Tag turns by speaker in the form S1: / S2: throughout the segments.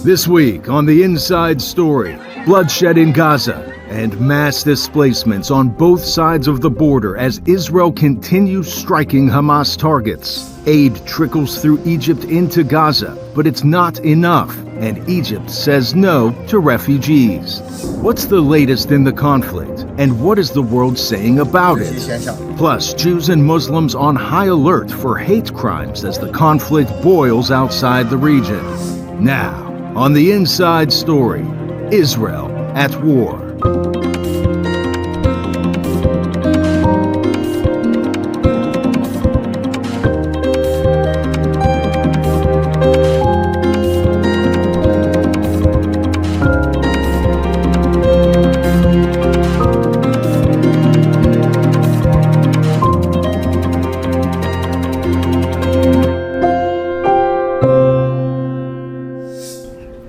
S1: This week on the Inside Story, bloodshed in Gaza and mass displacements on both sides of the border as Israel continues striking Hamas targets. Aid trickles through Egypt into Gaza, but it's not enough, and Egypt says no to refugees. What's the latest in the conflict, and what is the world saying about it? Plus, Jews and Muslims on high alert for hate crimes as the conflict boils outside the region. Now, on the Inside Story, Israel at war.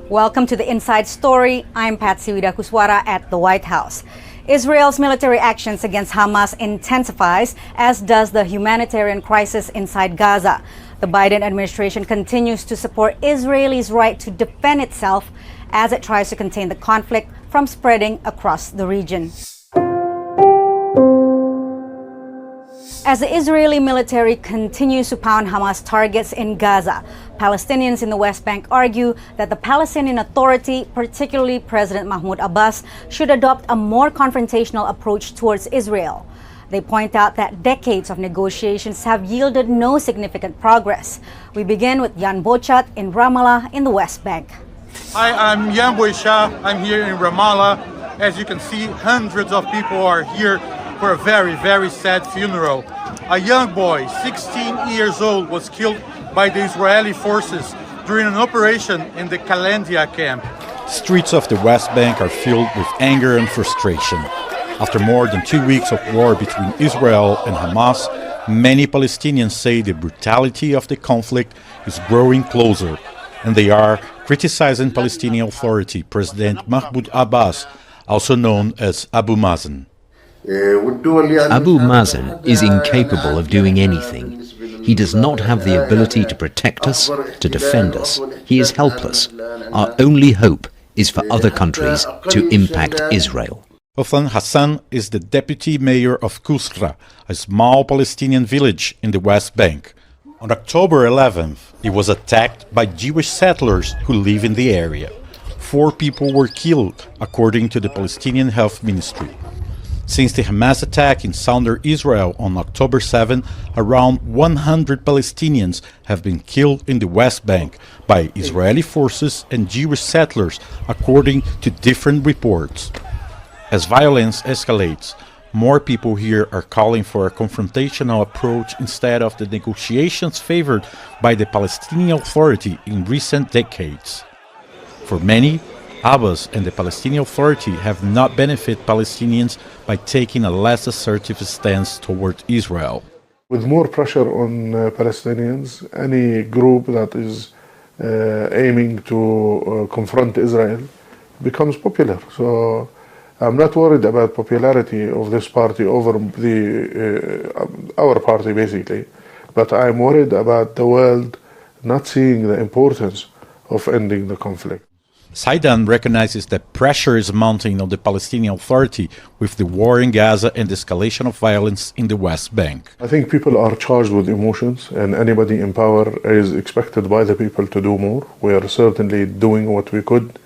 S2: Welcome to the Inside Story. I'm Patsy Widakuswara at the White House. Israel's military actions against Hamas intensifies, as does the humanitarian crisis inside Gaza. The Biden administration continues to support Israel's right to defend itself as it tries to contain the conflict from spreading across the region. As the Israeli military continues to pound Hamas targets in Gaza, Palestinians in the West Bank argue that the Palestinian Authority, particularly President Mahmoud Abbas, should adopt a more confrontational approach towards Israel. They point out that decades of negotiations have yielded no significant progress. We begin with Jan Bochat in Ramallah in the West Bank.
S3: Hi, I'm Jan Bochat. I'm here in Ramallah. As you can see, hundreds of people are here for a very, very sad funeral. A young boy, 16 years old, was killed by the Israeli forces during an operation in the Kalandia camp.
S4: Streets of the West Bank are filled with anger and frustration. After more than 2 weeks of war between Israel and Hamas, many Palestinians say the brutality of the conflict is growing closer, and they are criticizing Palestinian Authority President Mahmoud Abbas, also known as Abu Mazen.
S5: Abu Mazen is incapable of doing anything. He does not have the ability to protect us, to defend us. He is helpless. Our only hope is for other countries to impact Israel.
S4: Ofan Hassan is the deputy mayor of Kusra, a small Palestinian village in the West Bank. On October 11th, it was attacked by Jewish settlers who live in the area. 4 people were killed, according to the Palestinian Health Ministry. Since the Hamas attack in southern Israel on October 7, around 100 Palestinians have been killed in the West Bank by Israeli forces and Jewish settlers, according to different reports. As violence escalates, more people here are calling for a confrontational approach instead of the negotiations favored by the Palestinian Authority in recent decades. For many, Abbas and the Palestinian Authority have not benefited Palestinians by taking a less assertive stance toward Israel.
S6: With more pressure on Palestinians, any group that is aiming to confront Israel becomes popular. So I'm not worried about popularity of this party over our party, basically. But I'm worried about the world not seeing the importance of ending the conflict.
S4: Saidan recognizes that pressure is mounting on the Palestinian Authority with the war in Gaza and the escalation of violence in the West Bank.
S6: I think people are charged with emotions, and anybody in power is expected by the people to do more. We are certainly doing what we could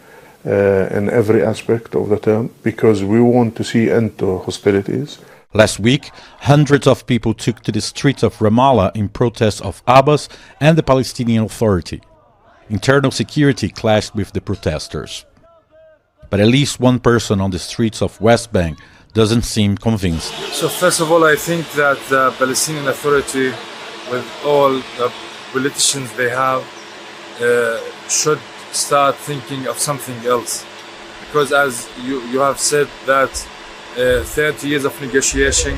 S6: in every aspect of the term because we want to see end to hostilities.
S4: Last week, hundreds of people took to the streets of Ramallah in protest of Abbas and the Palestinian Authority. Internal security clashed with the protesters. But at least one person on the streets of West Bank doesn't seem convinced.
S7: So first of all, I think that the Palestinian Authority, with all the politicians they have, should start thinking of something else. Because as you have said that 30 years of negotiation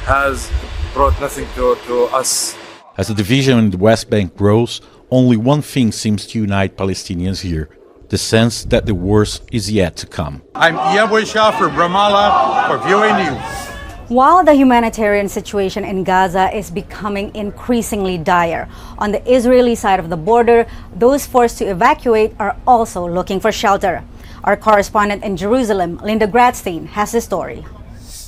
S7: has brought nothing to us.
S4: As the division in the West Bank grows, only one thing seems to unite Palestinians here: the sense that the worst is yet to come.
S3: I'm Jan Bochat from Ramallah for VOA News.
S2: While the humanitarian situation in Gaza is becoming increasingly dire, on the Israeli side of the border, those forced to evacuate are also looking for shelter. Our correspondent in Jerusalem, Linda Gradstein, has the story.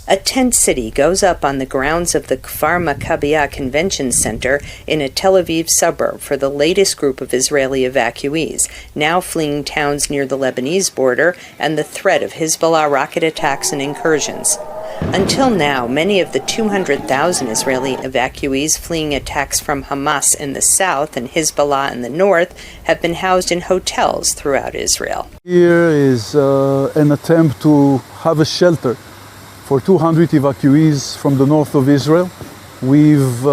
S8: A tent city goes up on the grounds of the Kfar Maccabiah Convention Center in a Tel Aviv suburb for the latest group of Israeli evacuees, now fleeing towns near the Lebanese border and the threat of Hezbollah rocket attacks and incursions. Until now, many of the 200,000 Israeli evacuees fleeing attacks from Hamas in the south and Hezbollah in the north have been housed in hotels throughout Israel.
S9: Here is an attempt to have a shelter for 200 evacuees from the north of Israel. We've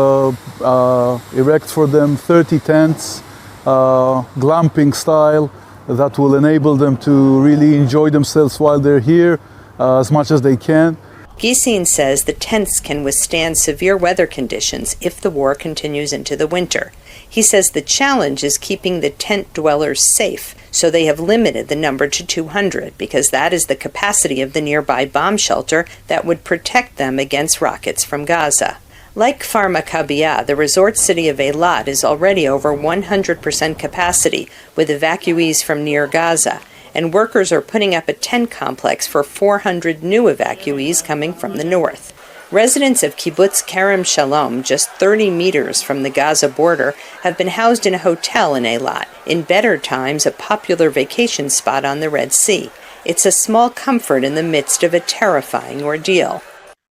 S9: erected for them 30 tents, glamping style, that will enable them to really enjoy themselves while they're here as much as they can.
S8: Gisin says the tents can withstand severe weather conditions if the war continues into the winter. He says the challenge is keeping the tent dwellers safe, so they have limited the number to 200 because that is the capacity of the nearby bomb shelter that would protect them against rockets from Gaza. Like Kfar Maccabiah, the resort city of Eilat is already over 100% capacity with evacuees from near Gaza, and workers are putting up a tent complex for 400 new evacuees coming from the north. Residents of Kibbutz Kerem Shalom, just 30 meters from the Gaza border, have been housed in a hotel in Eilat, in better times a popular vacation spot on the Red Sea. It's a small comfort in the midst of a terrifying ordeal.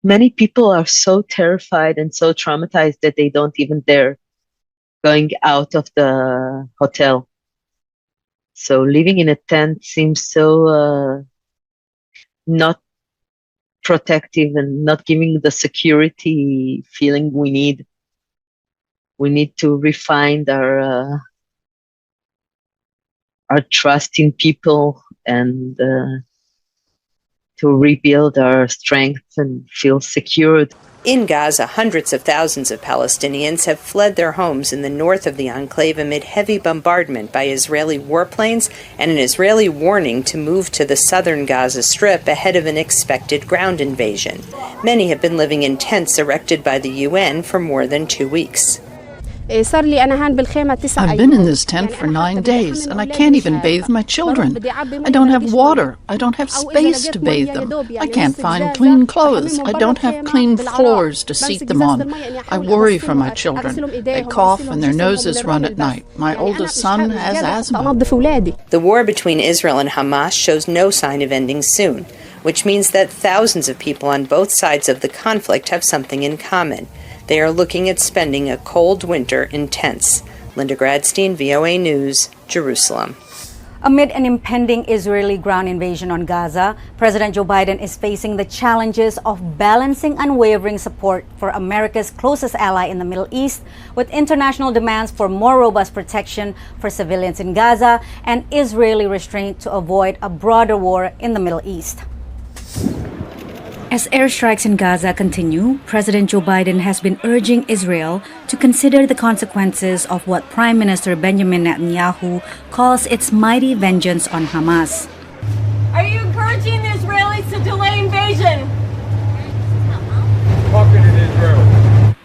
S10: Many people are so terrified and so traumatized that they don't even dare going out of the hotel. So living in a tent seems so not protective and not giving the security feeling we need. We need to refine our trust in people and to rebuild our strength and feel secure.
S8: In Gaza, hundreds of thousands of Palestinians have fled their homes in the north of the enclave amid heavy bombardment by Israeli warplanes and an Israeli warning to move to the southern Gaza Strip ahead of an expected ground invasion. Many have been living in tents erected by the UN for more than 2 weeks.
S11: I've been in this tent for 9 days, and I can't even bathe my children. I don't have water. I don't have space to bathe them. I can't find clean clothes. I don't have clean floors to seat them on. I worry for my children. They cough and their noses run at night. My oldest son has asthma.
S8: The war between Israel and Hamas shows no sign of ending soon, which means that thousands of people on both sides of the conflict have something in common. They are looking at spending a cold winter in tents. Linda Gradstein, VOA News, Jerusalem.
S2: Amid an impending Israeli ground invasion on Gaza, President Joe Biden is facing the challenges of balancing unwavering support for America's closest ally in the Middle East with international demands for more robust protection for civilians in Gaza and Israeli restraint to avoid a broader war in the Middle East. As airstrikes in Gaza continue, President Joe Biden has been urging Israel to consider the consequences of what Prime Minister Benjamin Netanyahu calls its mighty vengeance on Hamas.
S12: Are you encouraging the Israelis to delay invasion?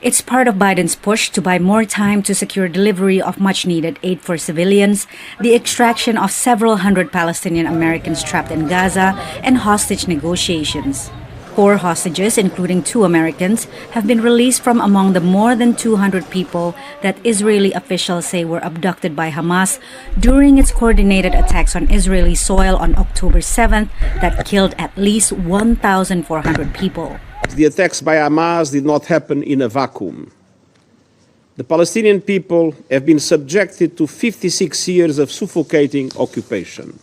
S2: It's part of Biden's push to buy more time to secure delivery of much-needed aid for civilians, the extraction of several hundred Palestinian Americans trapped in Gaza, and hostage negotiations. 4 hostages, including 2 Americans, have been released from among the more than 200 people that Israeli officials say were abducted by Hamas during its coordinated attacks on Israeli soil on October 7th that killed at least 1,400 people.
S13: The attacks by Hamas did not happen in a vacuum. The Palestinian people have been subjected to 56 years of suffocating occupation.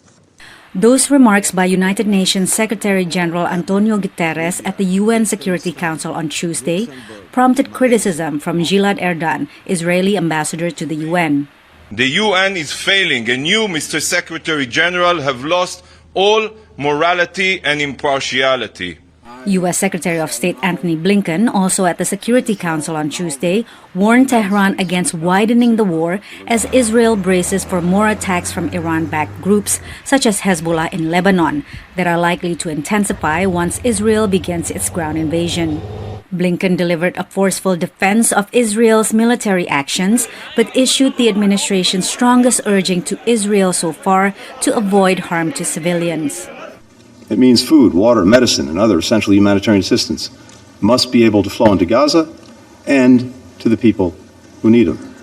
S2: Those remarks by United Nations Secretary General Antonio Guterres at the UN Security Council on Tuesday prompted criticism from Gilad Erdan, Israeli ambassador to the UN.
S14: The UN is failing, and you, Mr. Secretary General, have lost all morality and impartiality.
S2: U.S. Secretary of State Antony Blinken, also at the Security Council on Tuesday, warned Tehran against widening the war as Israel braces for more attacks from Iran-backed groups such as Hezbollah in Lebanon that are likely to intensify once Israel begins its ground invasion. Blinken delivered a forceful defense of Israel's military actions, but issued the administration's strongest urging to Israel so far to avoid harm to civilians.
S15: It means food, water, medicine, and other essential humanitarian assistance must be able to flow into Gaza and to the people who need them.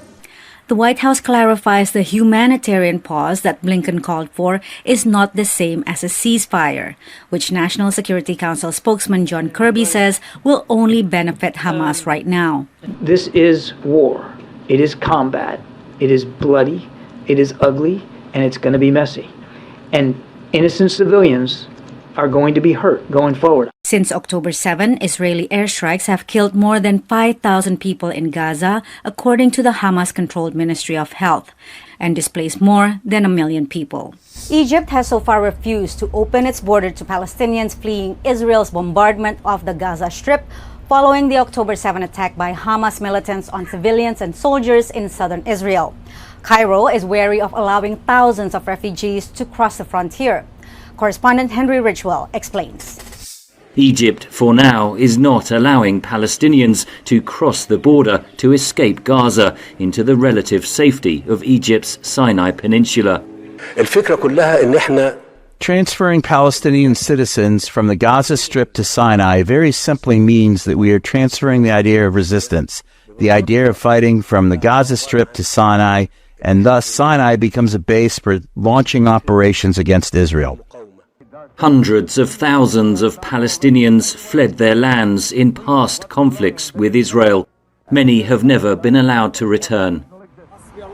S2: The White House clarifies the humanitarian pause that Blinken called for is not the same as a ceasefire, which National Security Council spokesman John Kirby says will only benefit Hamas right now.
S16: This is war. It is combat. It is bloody. It is ugly, and it's going to be messy. And innocent civilians are going to be hurt going forward.
S2: Since October 7, Israeli airstrikes have killed more than 5,000 people in Gaza, according to the Hamas-controlled Ministry of Health, and displaced more than 1 million people. Egypt has so far refused to open its border to Palestinians fleeing Israel's bombardment of the Gaza Strip following the October 7 attack by Hamas militants on civilians and soldiers in southern Israel. Cairo is wary of allowing thousands of refugees to cross the frontier. Correspondent Henry Richwell explains.
S17: Egypt, for now, is not allowing Palestinians to cross the border to escape Gaza into the relative safety of Egypt's Sinai Peninsula.
S18: Transferring Palestinian citizens from the Gaza Strip to Sinai very simply means that we are transferring the idea of resistance, the idea of fighting from the Gaza Strip to Sinai, and thus Sinai becomes a base for launching operations against Israel.
S17: Hundreds of thousands of Palestinians fled their lands in past conflicts with Israel. Many have never been allowed to return.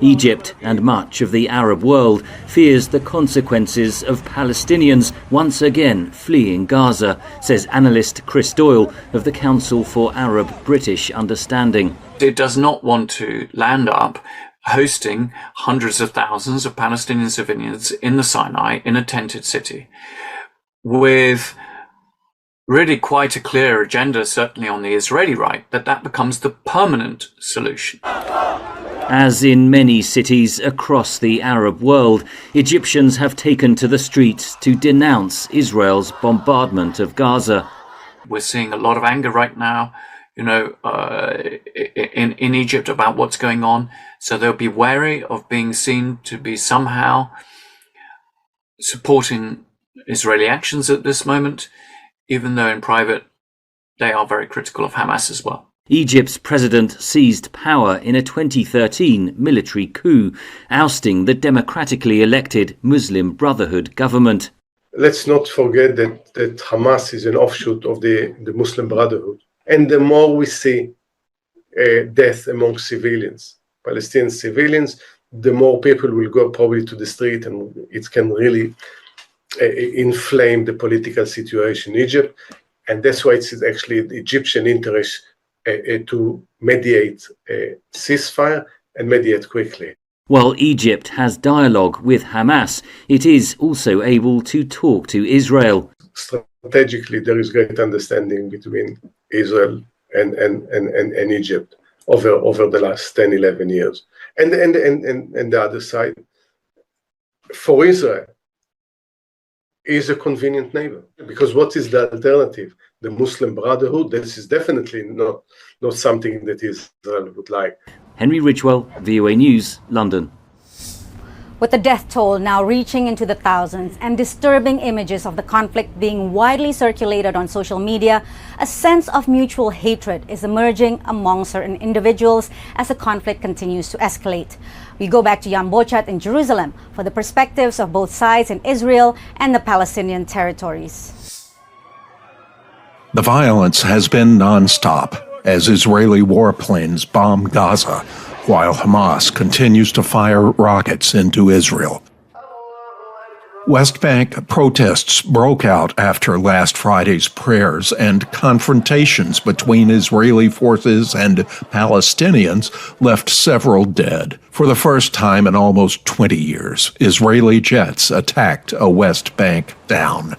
S17: Egypt and much of the Arab world fears the consequences of Palestinians once again fleeing Gaza, says analyst Chris Doyle of the Council for Arab-British Understanding.
S19: It does not want to land up hosting hundreds of thousands of Palestinian civilians in the Sinai in a tented city, with really quite a clear agenda, certainly on the Israeli right, that becomes the permanent solution.
S17: As in many cities across the Arab world, Egyptians have taken to the streets to denounce Israel's bombardment of Gaza.
S19: We're seeing a lot of anger right now, in Egypt about what's going on. So they'll be wary of being seen to be somehow supporting Israeli actions at this moment, even though in private they are very critical of Hamas as well.
S17: Egypt's president seized power in a 2013 military coup, ousting the democratically elected Muslim Brotherhood government.
S6: Let's not forget that Hamas is an offshoot of the Muslim Brotherhood. And the more we see death among civilians, Palestinian civilians, the more people will go probably to the street, and it can really inflame the political situation in Egypt. And that's why it's actually the Egyptian interest to mediate a ceasefire and mediate quickly.
S17: While Egypt has dialogue with Hamas, it is also able to talk to Israel.
S6: Strategically, there is great understanding between Israel and Egypt over the last 10, 11 years. And the other side, for Israel, is a convenient neighbor. Because what is the alternative? The Muslim Brotherhood? This is definitely not something that Israel would like.
S17: Henry Richwell, VOA News, London.
S2: With the death toll now reaching into the thousands and disturbing images of the conflict being widely circulated on social media, a sense of mutual hatred is emerging among certain individuals as the conflict continues to escalate. We go back to Jan Bochat in Jerusalem for the perspectives of both sides in Israel and the Palestinian territories.
S1: The violence has been nonstop as Israeli warplanes bomb Gaza, while Hamas continues to fire rockets into Israel. West Bank protests broke out after last Friday's prayers, and confrontations between Israeli forces and Palestinians left several dead. For the first time in almost 20 years, Israeli jets attacked a West Bank town.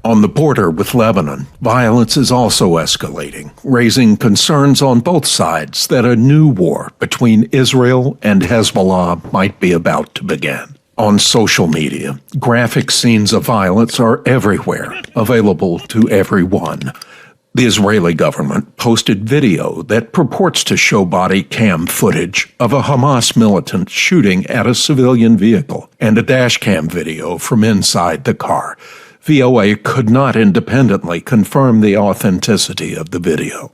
S20: On the border with Lebanon, violence is also escalating, raising concerns on both sides that a new war between Israel and Hezbollah might be about to begin. On social media, graphic scenes of violence are everywhere, available to everyone. The Israeli government posted video that purports to show body cam footage of a Hamas militant shooting at a civilian vehicle and a dash cam video from inside the car. VOA could not independently confirm the authenticity of the video.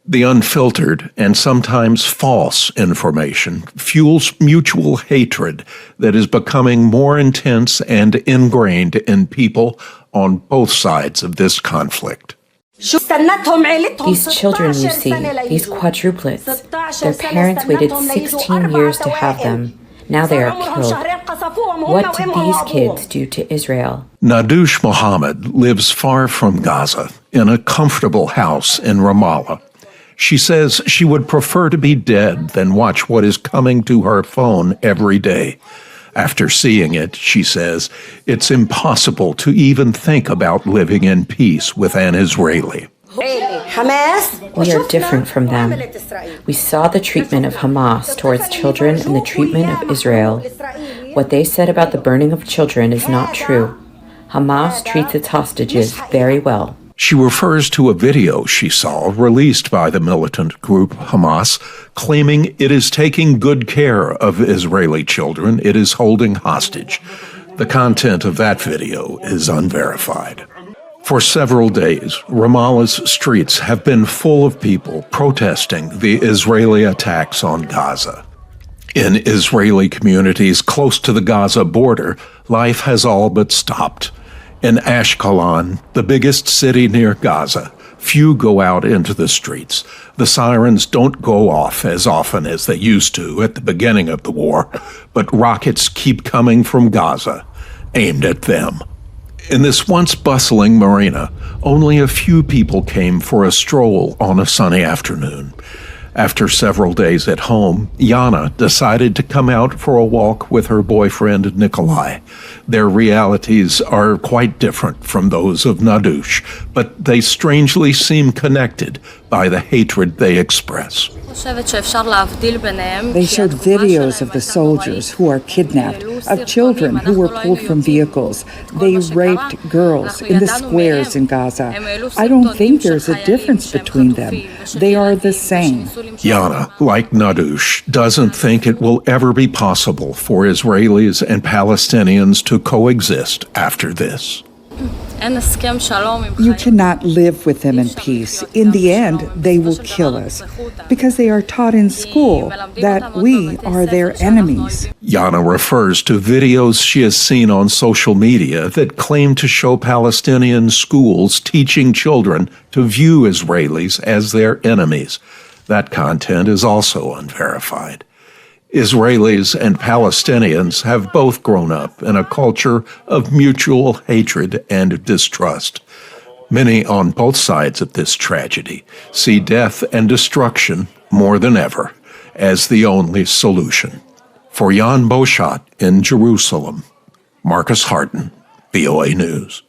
S20: The unfiltered and sometimes false information fuels mutual hatred that is becoming more intense and ingrained in people on both sides of this conflict.
S21: These children you see, these quadruplets, their parents waited 16 years to have them. Now they are killed. What did these kids do to Israel?
S20: Nadush Mohammed lives far from Gaza in a comfortable house in Ramallah. She says she would prefer to be dead than watch what is coming to her phone every day. After seeing it, she says, it's impossible to even think about living in peace with an Israeli.
S21: We are different from them. We saw the treatment of Hamas towards children and the treatment of Israel. What they said about the burning of children is not true. Hamas treats its hostages very well.
S20: She refers to a video she saw released by the militant group Hamas, claiming it is taking good care of Israeli children it is holding hostage. The content of that video is unverified. For several days, Ramallah's streets have been full of people protesting the Israeli attacks on Gaza. In Israeli communities close to the Gaza border, life has all but stopped. In Ashkelon, the biggest city near Gaza, few go out into the streets. The sirens don't go off as often as they used to at the beginning of the war, but rockets keep coming from Gaza, aimed at them. In this once bustling marina, only a few people came for a stroll on a sunny afternoon. After several days at home, Yana decided to come out for a walk with her boyfriend Nikolai. Their realities are quite different from those of Nadush, but they strangely seem connected by the hatred they express.
S22: They showed videos of the soldiers who are kidnapped, of children who were pulled from vehicles. They raped girls in the squares in Gaza. I don't think there's a difference between them. They are the same.
S20: Yana, like Nadush, doesn't think it will ever be possible for Israelis and Palestinians to coexist after this.
S22: You cannot live with them in peace. In the end, they will kill us because they are taught in school that we are their enemies.
S20: Yana refers to videos she has seen on social media that claim to show Palestinian schools teaching children to view Israelis as their enemies. That content is also unverified. Israelis and Palestinians have both grown up in a culture of mutual hatred and distrust. Many on both sides of this tragedy see death and destruction more than ever as the only solution. For Jan Boshat in Jerusalem, Marcus Harden, VOA News.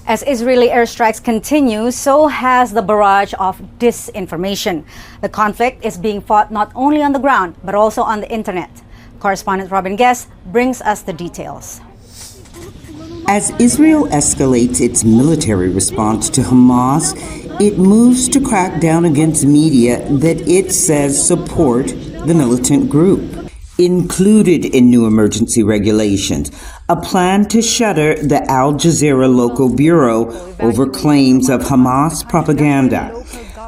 S2: As Israeli airstrikes continue, so has the barrage of disinformation. The conflict is being fought not only on the ground, but also on the internet. Correspondent Robin Guest brings us the details.
S23: As Israel escalates its military response to Hamas, it moves to crack down against media that it says support the militant group. Included in new emergency regulations, a plan to shutter the Al Jazeera local bureau over claims of Hamas propaganda.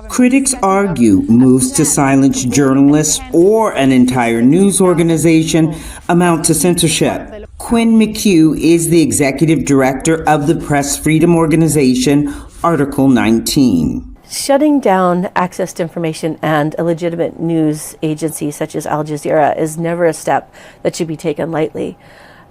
S23: Critics argue moves to silence journalists or an entire news organization amount to censorship. Quinn McHugh is the executive director of the press freedom organization, Article 19.
S24: Shutting down access to information and a legitimate news agency such as Al Jazeera is never a step that should be taken lightly.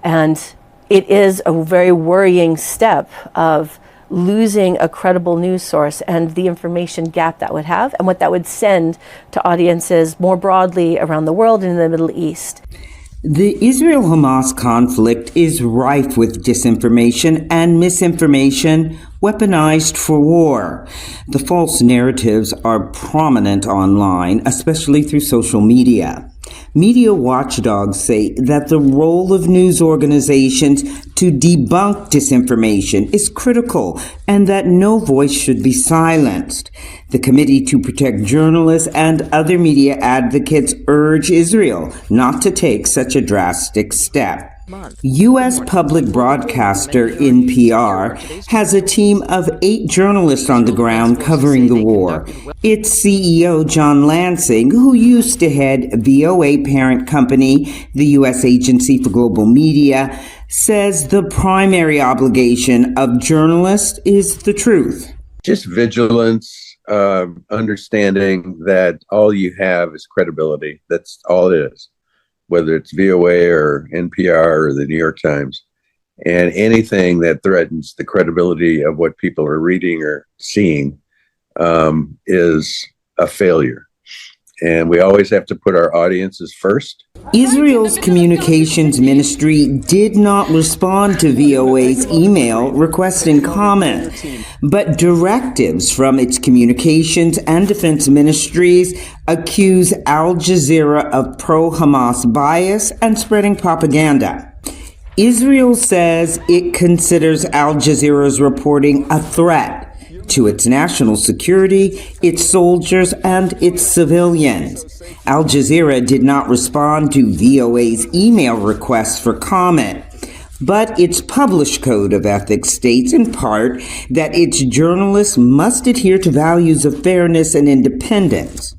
S24: And it is a very worrying step of losing a credible news source and the information gap that would have and what that would send to audiences more broadly around the world and in the Middle East.
S23: The Israel-Hamas conflict is rife with disinformation and misinformation weaponized for war. The false narratives are prominent online, especially through social media. Media watchdogs say that the role of news organizations to debunk disinformation is critical and that no voice should be silenced. The Committee to Protect Journalists and other media advocates urge Israel not to take such a drastic step. U.S. public broadcaster NPR has a team of 8 journalists on the ground covering the war. Its CEO, John Lansing, who used to head VOA parent company, the U.S. Agency for Global Media, says the primary obligation of journalists is the truth.
S3: Just vigilance, understanding that all you have is credibility. That's all it is. Whether it's VOA or NPR or the New York Times, and anything that threatens the credibility of what people are reading or seeing is a failure. And we always have to put our audiences first.
S23: Israel's communications ministry did not respond to VOA's email requesting comment, but directives from its communications and defense ministries accuse Al Jazeera of pro-Hamas bias and spreading propaganda. Israel says it considers Al Jazeera's reporting a threat to its national security, its soldiers, and its civilians. Al Jazeera did not respond to VOA's email requests for comment, but its published code of ethics states in part that its journalists must adhere to values of fairness and independence.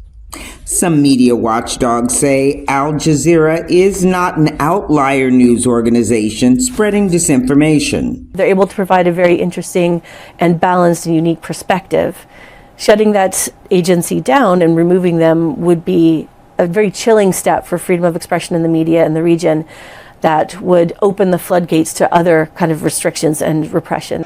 S23: Some media watchdogs say Al Jazeera is not an outlier news organization spreading disinformation.
S24: They're able to provide a very interesting and balanced and unique perspective. Shutting that agency down and removing them would be a very chilling step for freedom of expression in the media in the region that would open the floodgates to other kind of restrictions and repression.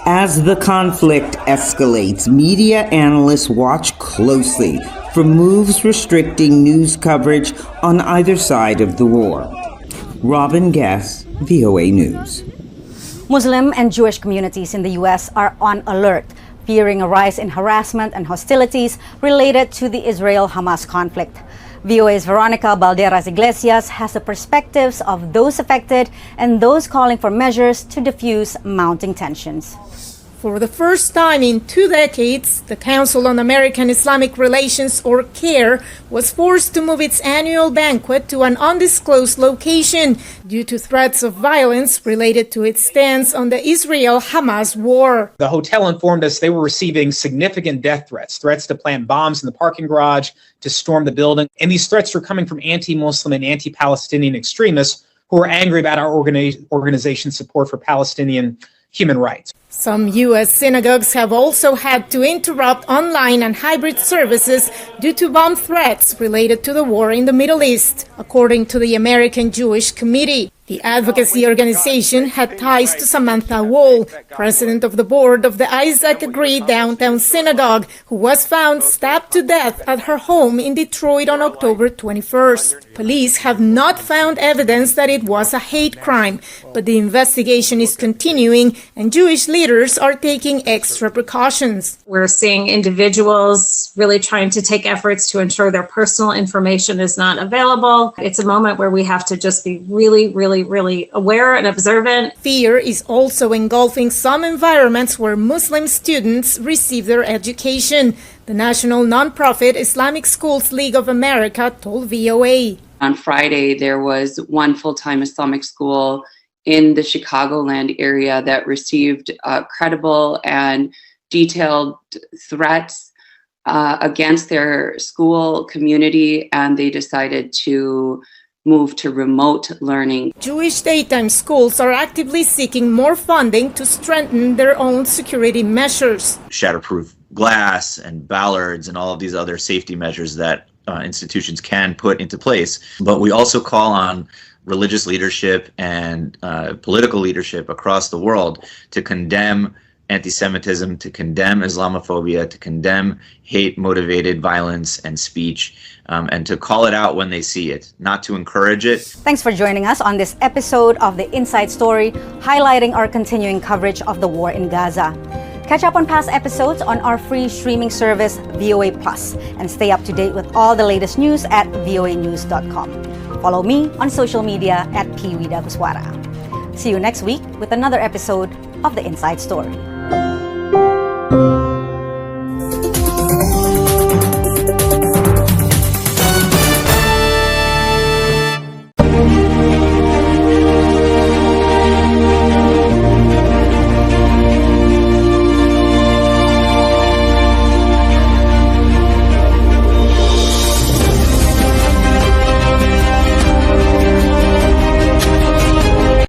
S23: As the conflict escalates, media analysts watch closely for moves restricting news coverage on either side of the war. Robin Guess, VOA News.
S2: Muslim and Jewish communities in the U.S. are on alert, fearing a rise in harassment and hostilities related to the Israel-Hamas conflict. VOA's Veronica Balderas Iglesias has the perspectives of those affected and those calling for measures to diffuse mounting tensions.
S4: For the first time in 2 decades, the Council on American Islamic Relations, or CAIR, was forced to move its annual banquet to an undisclosed location due to threats of violence related to its stance on the Israel-Hamas war.
S5: The hotel informed us they were receiving significant death threats to plant bombs in the parking garage, to storm the building. And these threats were coming from anti-Muslim and anti-Palestinian extremists who were angry about our organization's support for Palestinian human rights.
S4: Some U.S. synagogues have also had to interrupt online and hybrid services due to bomb threats related to the war in the Middle East, according to the American Jewish Committee. The advocacy organization had ties to Samantha Wall, president of the board of the Isaac Agree Downtown Synagogue, who was found stabbed to death at her home in Detroit on October 21st. Police have not found evidence that it was a hate crime, but the investigation is continuing and Jewish leaders are taking extra precautions.
S12: We're seeing individuals really trying to take efforts to ensure their personal information is not available. It's a moment where we have to just be really aware and observant.
S4: Fear is also engulfing some environments where Muslim students receive their education. The national nonprofit Islamic Schools League of America told VOA.
S7: On Friday, there was one full-time Islamic school in the Chicagoland area that received credible and detailed threats against their school community, and they decided to move to remote learning.
S4: Jewish daytime schools are actively seeking more funding to strengthen their own security measures.
S25: Shatterproof glass and ballards and all of these other safety measures that institutions can put into place. But we also call on religious leadership and political leadership across the world to condemn anti-Semitism, to condemn Islamophobia, to condemn hate-motivated violence and speech, and to call it out when they see it, not to encourage it.
S2: Thanks for joining us on this episode of The Inside Story, highlighting our continuing coverage of the war in Gaza. Catch up on past episodes on our free streaming service, VOA Plus, and stay up to date with all the latest news at voanews.com. Follow me on social media at Piwi Daguswara. See you next week with another episode of The Inside Story.